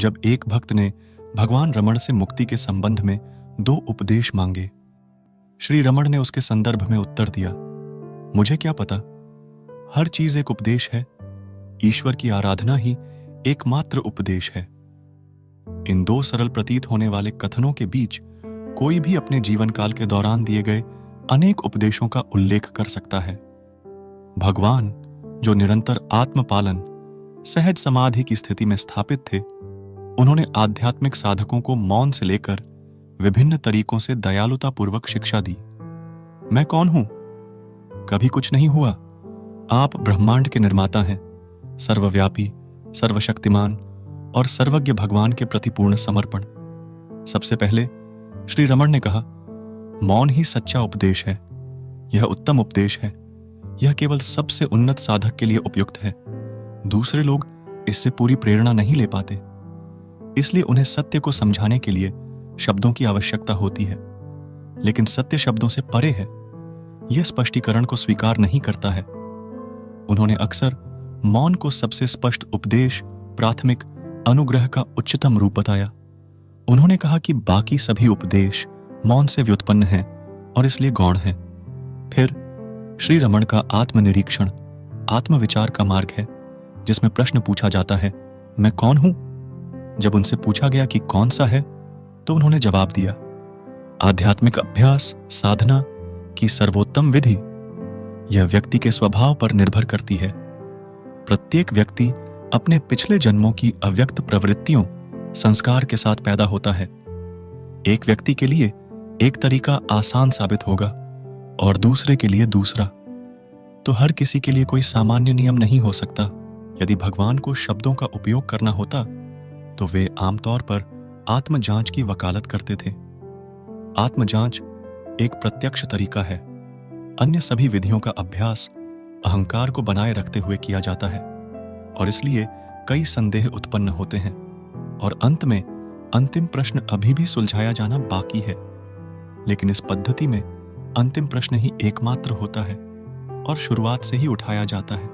जब एक भक्त ने भगवान रमण से मुक्ति के संबंध में 2 उपदेश मांगे। श्री रमण ने उसके संदर्भ में उत्तर दिया, मुझे क्या पता, हर चीज एक उपदेश है। ईश्वर की आराधना ही एकमात्र उपदेश है। इन 2 सरल प्रतीत होने वाले कथनों के बीच कोई भी अपने जीवन काल के दौरान दिए गए अनेक उपदेशों का उल्लेख कर सकता है। भगवान, जो निरंतर आत्मपालन, सहज समाधि की स्थिति में स्थापित थे, उन्होंने आध्यात्मिक साधकों को मौन से लेकर विभिन्न तरीकों से दयालुता पूर्वक शिक्षा दी। मैं कौन हूं? कभी कुछ नहीं हुआ। आप ब्रह्मांड के निर्माता हैं। सर्वव्यापी, सर्वशक्तिमान और सर्वज्ञ भगवान के प्रति पूर्ण समर्पण। सबसे पहले श्री रमण ने कहा, मौन ही सच्चा उपदेश है। यह उत्तम उपदेश है। यह केवल सबसे उन्नत साधक के लिए उपयुक्त है। दूसरे लोग इससे पूरी प्रेरणा नहीं ले पाते। इसलिए उन्हें सत्य को समझाने के लिए शब्दों की आवश्यकता होती है। लेकिन सत्य शब्दों से परे है। यह स्पष्टीकरण को स्वीकार नहीं करता है। उन्होंने अक्सर मौन को सबसे स्पष्ट उपदेश, प्राथमिक अनुग्रह का उच्चतम रूप बताया। उन्होंने कहा कि बाकी सभी उपदेश मौन से व्युत्पन्न हैं और इसलिए गौण हैं। फिर श्री रमण का आत्मनिरीक्षण, आत्मविचार का मार्ग है, जिसमें प्रश्न पूछा जाता है, मैं कौन हूं? जब उनसे पूछा गया कि कौन सा है, तो उन्होंने जवाब दिया, आध्यात्मिक अभ्यास, साधना की सर्वोत्तम विधि। यह व्यक्ति के स्वभाव पर निर्भर करती है। प्रत्येक व्यक्ति अपने पिछले जन्मों की अव्यक्त प्रवृत्तियों, संस्कार के साथ पैदा होता है। एक व्यक्ति के लिए एक तरीका आसान साबित होगा और दूसरे के लिए दूसरा। तो हर किसी के लिए कोई सामान्य नियम नहीं हो सकता। यदि भगवान को शब्दों का उपयोग करना होता तो वे आमतौर पर आत्मजांच की वकालत करते थे। आत्मजांच एक प्रत्यक्ष तरीका है। अन्य सभी विधियों का अभ्यास अहंकार को बनाए रखते हुए किया जाता है और इसलिए कई संदेह उत्पन्न होते हैं और अंत में अंतिम प्रश्न अभी भी सुलझाया जाना बाकी है। लेकिन इस पद्धति में अंतिम प्रश्न ही एकमात्र होता है और शुरुआत से ही उठाया जाता है।